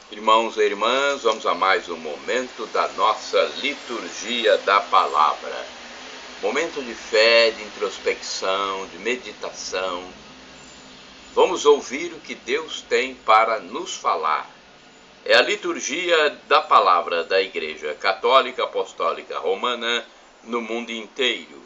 Irmãos e irmãs, vamos a mais um momento da nossa liturgia da palavra. Momento de fé, de introspecção, de meditação. Vamos ouvir o que Deus tem para nos falar. É a liturgia da palavra da Igreja Católica Apostólica Romana no mundo inteiro.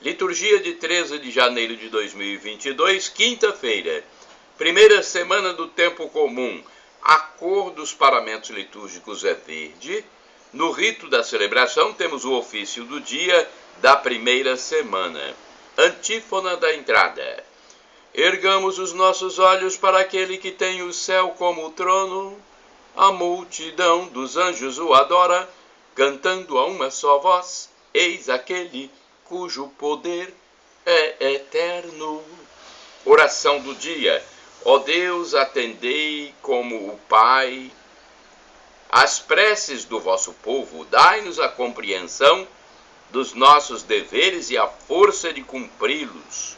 Liturgia de 13 de janeiro de 2022, quinta-feira, primeira semana do tempo comum. A cor dos paramentos litúrgicos é verde. No rito da celebração temos o ofício do dia da primeira semana. Antífona da entrada. Ergamos os nossos olhos para aquele que tem o céu como trono. A multidão dos anjos o adora, cantando a uma só voz: eis aquele cujo poder é eterno. Oração do dia. Ó Deus, atendei como o Pai as preces do vosso povo, dai-nos a compreensão dos nossos deveres e a força de cumpri-los.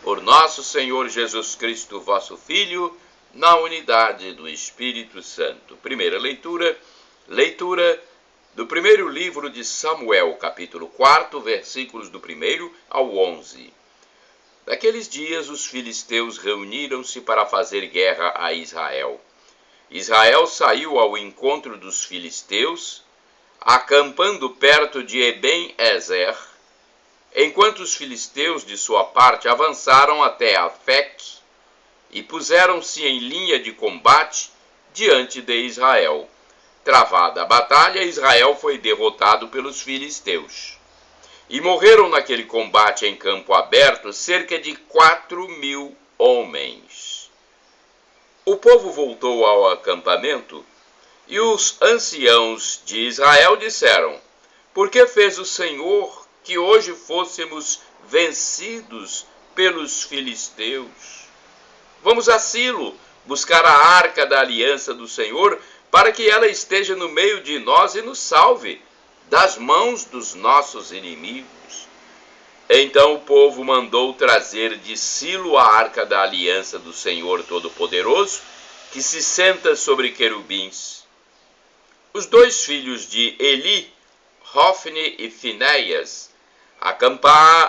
Por nosso Senhor Jesus Cristo, vosso Filho, na unidade do Espírito Santo. Primeira leitura do primeiro livro de Samuel, capítulo 4, versículos do 1 ao 11. Naqueles dias os filisteus reuniram-se para fazer guerra a Israel. Israel saiu ao encontro dos filisteus, acampando perto de Eben-ezer, enquanto os filisteus, de sua parte, avançaram até Afec e puseram-se em linha de combate diante de Israel. Travada a batalha, Israel foi derrotado pelos filisteus. E morreram naquele combate em campo aberto cerca de 4.000 homens. O povo voltou ao acampamento e os anciãos de Israel disseram: por que fez o Senhor que hoje fôssemos vencidos pelos filisteus? Vamos a Silo buscar a arca da aliança do Senhor, para que ela esteja no meio de nós e nos salve das mãos dos nossos inimigos. Então o povo mandou trazer de Silo a arca da aliança do Senhor Todo-Poderoso, que se senta sobre querubins. Os dois filhos de Eli, Hofni e Finéias,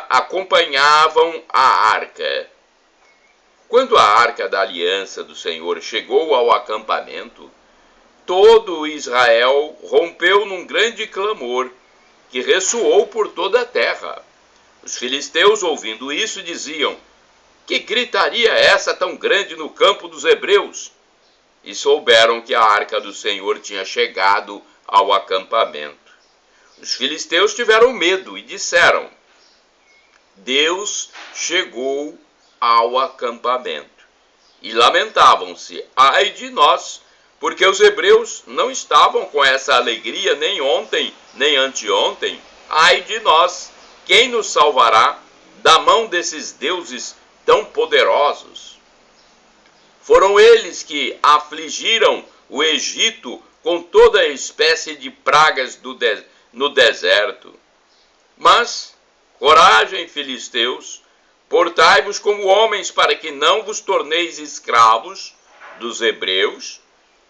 acompanhavam a arca. Quando a arca da aliança do Senhor chegou ao acampamento, todo Israel rompeu num grande clamor, que ressoou por toda a terra. Os filisteus, ouvindo isso, diziam: que gritaria é essa tão grande no campo dos hebreus? E souberam que a arca do Senhor tinha chegado ao acampamento. Os filisteus tiveram medo e disseram: Deus chegou ao acampamento. E lamentavam-se: ai de nós, porque os hebreus não estavam com essa alegria nem ontem, nem anteontem. Ai de nós, quem nos salvará da mão desses deuses tão poderosos? Foram eles que afligiram o Egito com toda a espécie de pragas no deserto. Mas, coragem, filisteus, portai-vos como homens, para que não vos torneis escravos dos hebreus,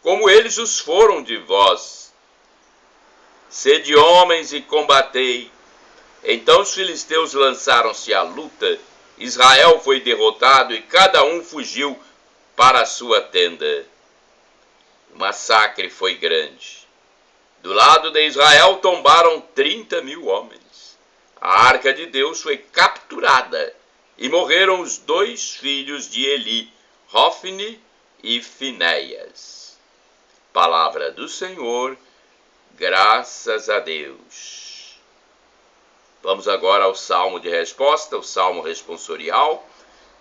como eles os foram de vós. Sede homens e combatei. Então os filisteus lançaram-se à luta. Israel foi derrotado e cada um fugiu para a sua tenda. O massacre foi grande. Do lado de Israel tombaram 30.000 homens. A arca de Deus foi capturada e morreram os dois filhos de Eli, Hofni e Finéias. Palavra do Senhor, graças a Deus. Vamos agora ao Salmo de resposta, o Salmo responsorial.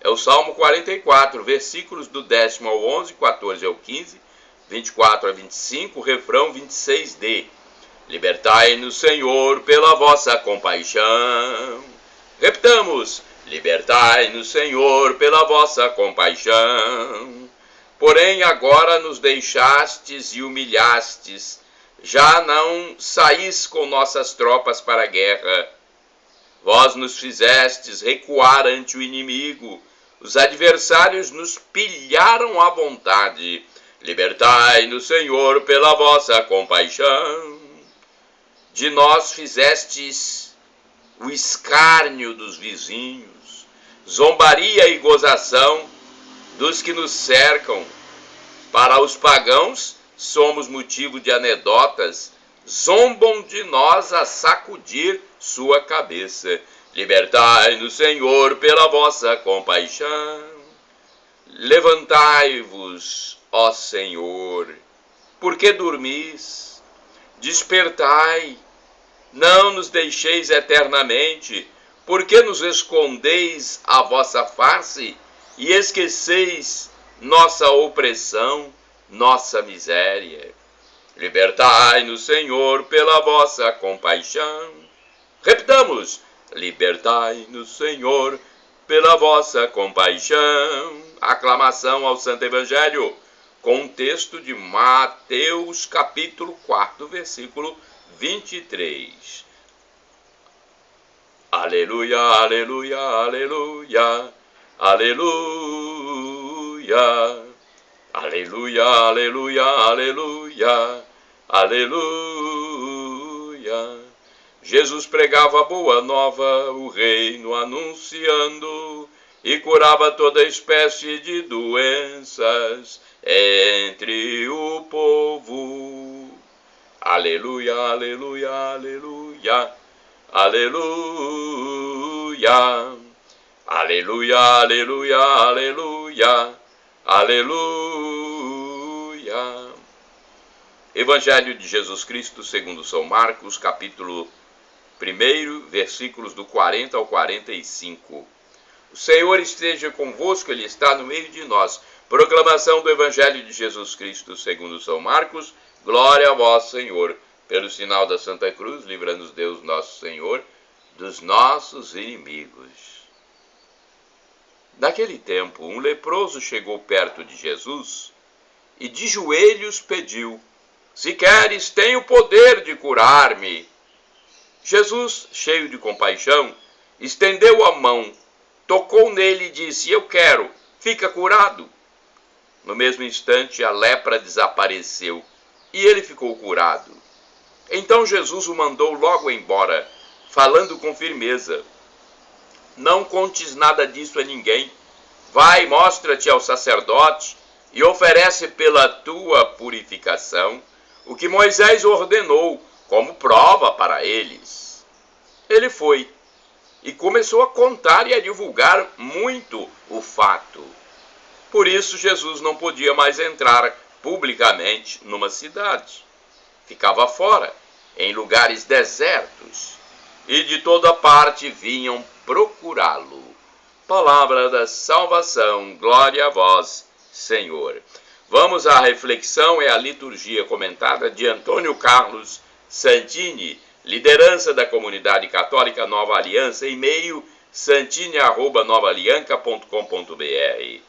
É o Salmo 44, versículos do 10º ao 11, 14 ao 15, 24 a 25, refrão 26d. Libertai-nos, Senhor, pela vossa compaixão. Repitamos: libertai-nos, Senhor, pela vossa compaixão. Porém agora nos deixastes e humilhastes, já não saís com nossas tropas para a guerra. Vós nos fizestes recuar ante o inimigo, os adversários nos pilharam à vontade, Libertai-nos, Senhor, pela vossa compaixão. De nós fizestes o escárnio dos vizinhos, zombaria e gozação dos que nos cercam. Para os pagãos, somos motivo de anedotas, zombam de nós a sacudir sua cabeça. Libertai-nos, Senhor, pela vossa compaixão. Levantai-vos, ó Senhor, porque dormis? Despertai, não nos deixeis eternamente, porque nos escondeis a vossa face e esqueceis nossa opressão, nossa miséria. Libertai-nos, Senhor, pela vossa compaixão. Repitamos: libertai-nos, Senhor, pela vossa compaixão. Aclamação ao Santo Evangelho, com o texto de Mateus, capítulo 4, versículo 23. Aleluia, aleluia, aleluia, aleluia. Aleluia, aleluia, aleluia, aleluia. Jesus pregava a boa nova, o reino anunciando, e curava toda espécie de doenças entre o povo. Aleluia, aleluia, aleluia, aleluia. Aleluia, aleluia, aleluia, aleluia. Evangelho de Jesus Cristo segundo São Marcos, capítulo 1, versículos do 40 ao 45. O Senhor esteja convosco, Ele está no meio de nós. Proclamação do Evangelho de Jesus Cristo segundo São Marcos. Glória a vós, Senhor. Pelo sinal da Santa Cruz, livra-nos Deus nosso Senhor dos nossos inimigos. Naquele tempo, um leproso chegou perto de Jesus e de joelhos pediu: se queres, tem o poder de curar-me. Jesus, cheio de compaixão, estendeu a mão, tocou nele e disse: eu quero, fica curado. No mesmo instante, a lepra desapareceu e ele ficou curado. Então Jesus o mandou logo embora, falando com firmeza: não contes nada disso a ninguém. Vai, mostra-te ao sacerdote e oferece pela tua purificação o que Moisés ordenou como prova para eles. Ele foi e começou a contar e a divulgar muito o fato. Por isso Jesus não podia mais entrar publicamente numa cidade. Ficava fora, em lugares desertos, e de toda parte vinham procurá-lo. Palavra da salvação, glória a vós, Senhor. Vamos à reflexão e à liturgia comentada de Antônio Carlos Santini, liderança da comunidade católica Nova Aliança, e-mail santini@novaalianca.com.br.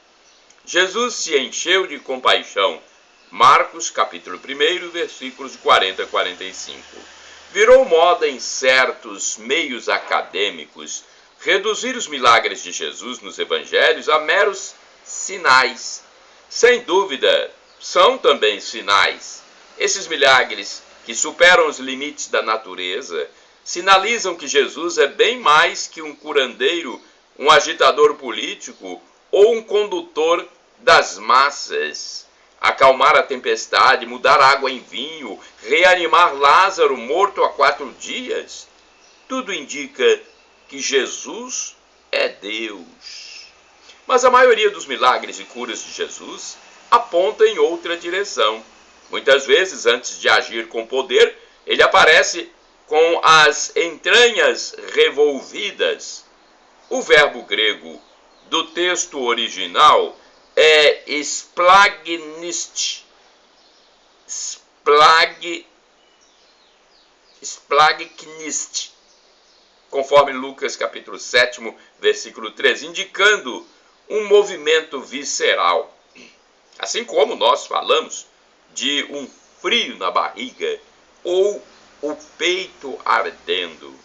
Jesus se encheu de compaixão. Marcos, capítulo 1, versículos de 40 a 45. Virou moda em certos meios acadêmicos reduzir os milagres de Jesus nos evangelhos a meros sinais. Sem dúvida, são também sinais. Esses milagres, que superam os limites da natureza, sinalizam que Jesus é bem mais que um curandeiro, um agitador político ou um condutor das massas. Acalmar a tempestade, mudar água em vinho, reanimar Lázaro morto há 4 dias. Tudo indica que Jesus é Deus. Mas a maioria dos milagres e curas de Jesus aponta em outra direção. Muitas vezes, antes de agir com poder, ele aparece com as entranhas revolvidas. O verbo grego do texto original é splagnisti. Splagnisti, conforme Lucas capítulo 7, versículo 13, indicando um movimento visceral. Assim como nós falamos de um frio na barriga ou o peito ardendo.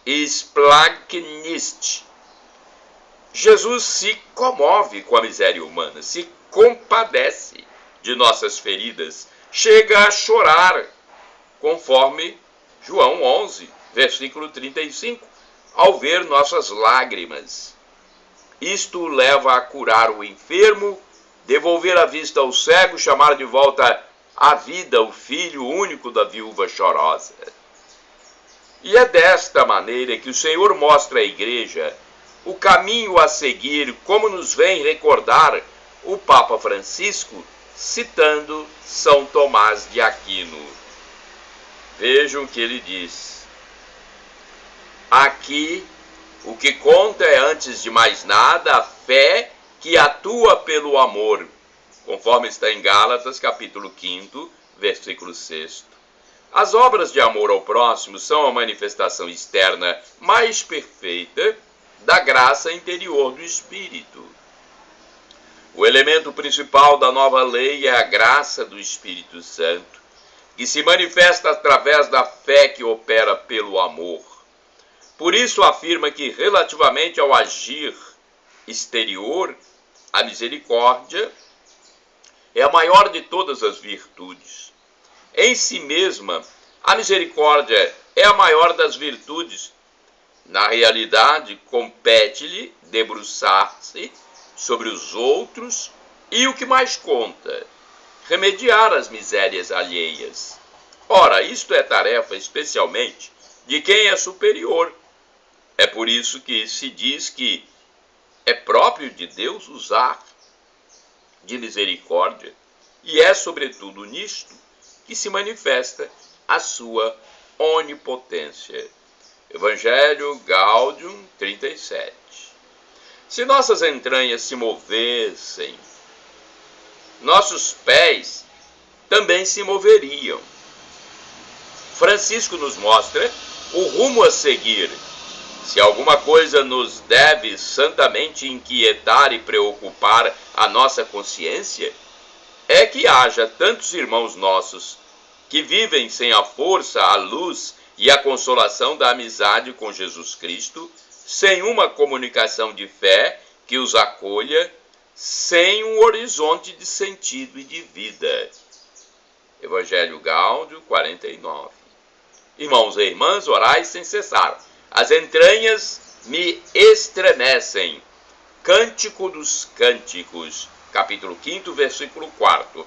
Splagnisti. Jesus se comove com a miséria humana, se compadece. de nossas feridas, chega a chorar, conforme João 11, versículo 35, ao ver nossas lágrimas. Isto o leva a curar o enfermo, devolver a vista ao cego, chamar de volta à vida o filho único da viúva chorosa. E é desta maneira que o Senhor mostra à igreja o caminho a seguir, como nos vem recordar o Papa Francisco, citando São Tomás de Aquino. Vejam o que ele diz. Aqui, o que conta é, antes de mais nada, a fé que atua pelo amor, conforme está em Gálatas, capítulo 5, versículo 6. As obras de amor ao próximo são a manifestação externa mais perfeita da graça interior do Espírito. O elemento principal da nova lei é a graça do Espírito Santo, que se manifesta através da fé que opera pelo amor. Por isso afirma que, relativamente ao agir exterior, a misericórdia é a maior de todas as virtudes. Em si mesma, a misericórdia é a maior das virtudes. Na realidade, compete-lhe debruçar-se sobre os outros e, o que mais conta, remediar as misérias alheias. Ora, isto é tarefa especialmente de quem é superior. É por isso que se diz que é próprio de Deus usar de misericórdia, e é sobretudo nisto que se manifesta a sua onipotência. Evangelho Gaudium 37. Se nossas entranhas se movessem, nossos pés também se moveriam. Francisco nos mostra o rumo a seguir. Se alguma coisa nos deve santamente inquietar e preocupar a nossa consciência, é que haja tantos irmãos nossos que vivem sem a força, a luz e a consolação da amizade com Jesus Cristo, sem uma comunicação de fé que os acolha, sem um horizonte de sentido e de vida. Evangelho Gáudio 49. Irmãos e irmãs, orai sem cessar. As entranhas me estremecem. Cântico dos Cânticos, capítulo 5, versículo 4.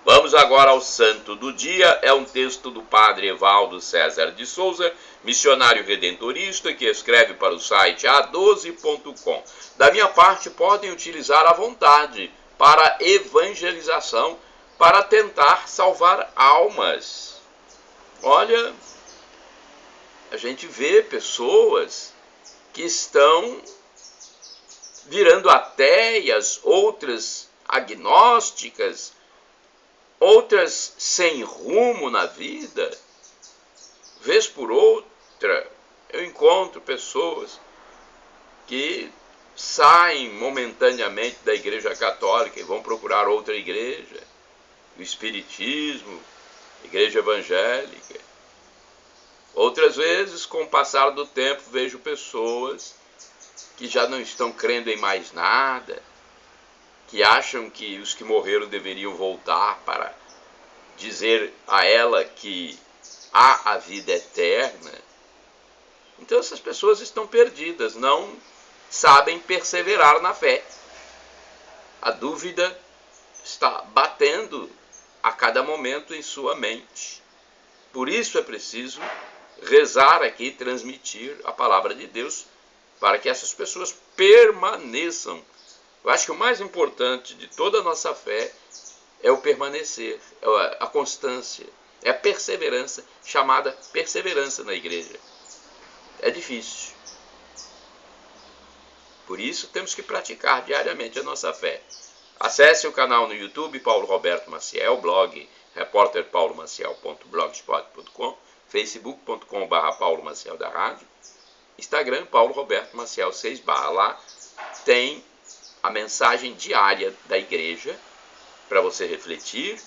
Vamos agora ao santo do dia. É um texto do padre Evaldo César de Souza, missionário redentorista, que escreve para o site a12.com. Da minha parte, podem utilizar à vontade para evangelização, para tentar salvar almas. Olha, a gente vê pessoas que estão virando ateias, outras agnósticas, outras sem rumo na vida. Vez por outra, eu encontro pessoas que saem momentaneamente da Igreja Católica e vão procurar outra igreja, o Espiritismo, Igreja Evangélica. Outras vezes, com o passar do tempo, vejo pessoas que já não estão crendo em mais nada, que acham que os que morreram deveriam voltar para dizer a ela que há a vida eterna. Então essas pessoas estão perdidas, não sabem perseverar na fé. A dúvida está batendo a cada momento em sua mente. Por isso é preciso rezar aqui, transmitir a palavra de Deus, para que essas pessoas permaneçam. Eu acho que o mais importante de toda a nossa fé é o permanecer, é a constância, é a perseverança, chamada perseverança na igreja. É difícil. Por isso temos que praticar diariamente a nossa fé. Acesse o canal no YouTube Paulo Roberto Maciel, blog repórterpaulomaciel.blogspot.com, facebook.com/Paulo Maciel da Rádio, Instagram Paulo Roberto Maciel 6 /. Lá tem a mensagem diária da igreja para você refletir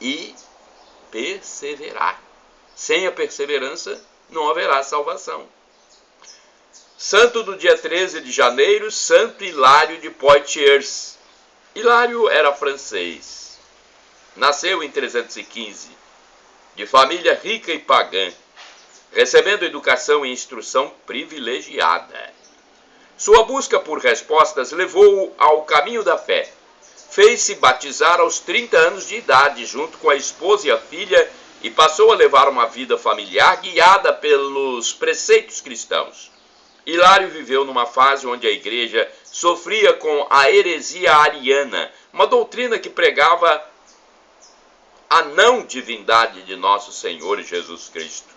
e perseverar. Sem a perseverança não haverá salvação. Santo do dia 13 de janeiro, Santo Hilário de Poitiers. Hilário era francês. nasceu em 315, de família rica e pagã, recebendo educação e instrução privilegiada. Sua busca por respostas levou-o ao caminho da fé. Fez-se batizar aos 30 anos de idade, junto com a esposa e a filha, e passou a levar uma vida familiar guiada pelos preceitos cristãos. Hilário viveu numa fase onde a igreja sofria com a heresia ariana, uma doutrina que pregava a não divindade de nosso Senhor Jesus Cristo.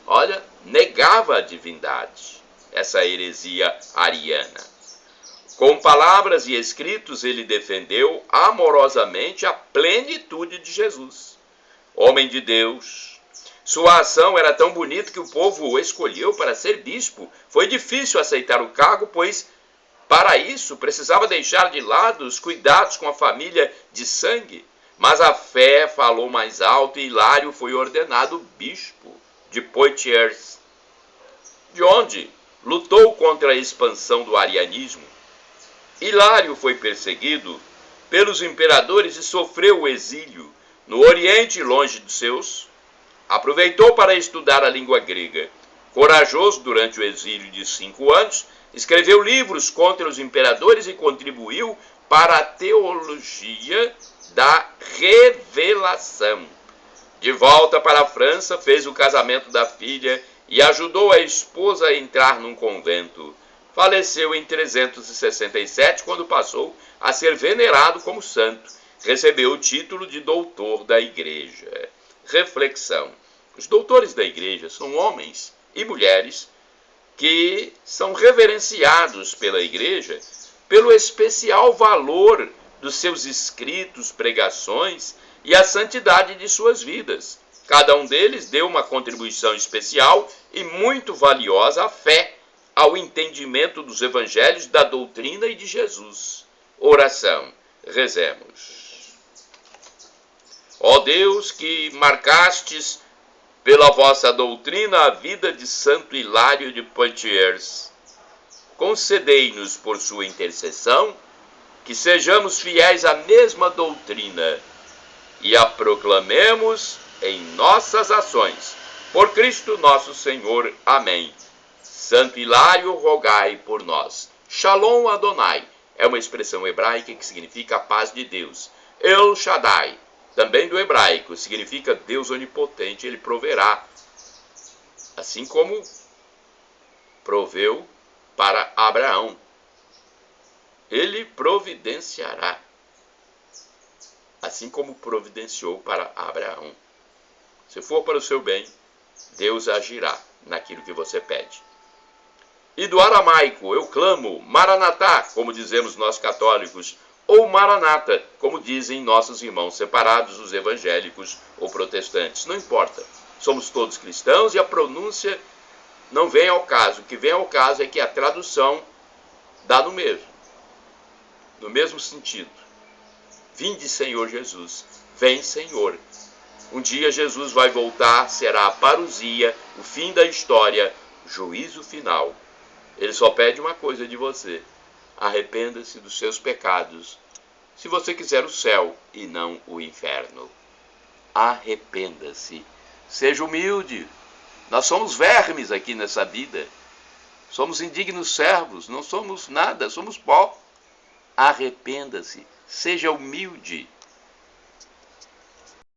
Olha, negava a divindade, essa heresia ariana. Com palavras e escritos, ele defendeu amorosamente a plenitude de Jesus. Homem de Deus, sua ação era tão bonita que o povo o escolheu para ser bispo. Foi difícil aceitar o cargo, pois para isso precisava deixar de lado os cuidados com a família de sangue. Mas a fé falou mais alto e Hilário foi ordenado bispo de Poitiers, de onde lutou contra a expansão do arianismo. Hilário foi perseguido pelos imperadores e sofreu o exílio no Oriente, longe dos seus. Aproveitou para estudar a língua grega. Corajoso durante o exílio de 5 anos, escreveu livros contra os imperadores e contribuiu para a teologia da revelação. De volta para a França, fez o casamento da filha e ajudou a esposa a entrar num convento. Faleceu em 367, quando passou a ser venerado como santo. Recebeu o título de doutor da igreja. Reflexão. Os doutores da igreja são homens e mulheres que são reverenciados pela igreja pelo especial valor dos seus escritos, pregações e a santidade de suas vidas. Cada um deles deu uma contribuição especial e muito valiosa à fé, ao entendimento dos evangelhos, da doutrina e de Jesus. Oração. Rezemos. Ó Deus, que marcastes pela vossa doutrina a vida de Santo Hilário de Poitiers, concedei-nos por sua intercessão que sejamos fiéis à mesma doutrina e a proclamemos em nossas ações. Por Cristo nosso Senhor. Amém. Santo Hilário, rogai por nós. Shalom Adonai é uma expressão hebraica que significa a paz de Deus. El Shaddai, também do hebraico, significa Deus onipotente, ele proverá. Assim como proveu para Abraão. Ele providenciará. Assim como providenciou para Abraão. Se for para o seu bem, Deus agirá naquilo que você pede. E do aramaico eu clamo Maranatá, como dizemos nós católicos, ou Maranata, como dizem nossos irmãos separados, os evangélicos ou protestantes. Não importa, somos todos cristãos e a pronúncia não vem ao caso. O que vem ao caso é que a tradução dá no mesmo sentido. Vinde, Senhor Jesus, vem, Senhor. Um dia Jesus vai voltar, será a parousia, o fim da história, juízo final. Ele só pede uma coisa de você: arrependa-se dos seus pecados, se você quiser o céu e não o inferno. Arrependa-se, seja humilde. Nós somos vermes aqui nessa vida, somos indignos servos, não somos nada, somos pó. Arrependa-se, seja humilde.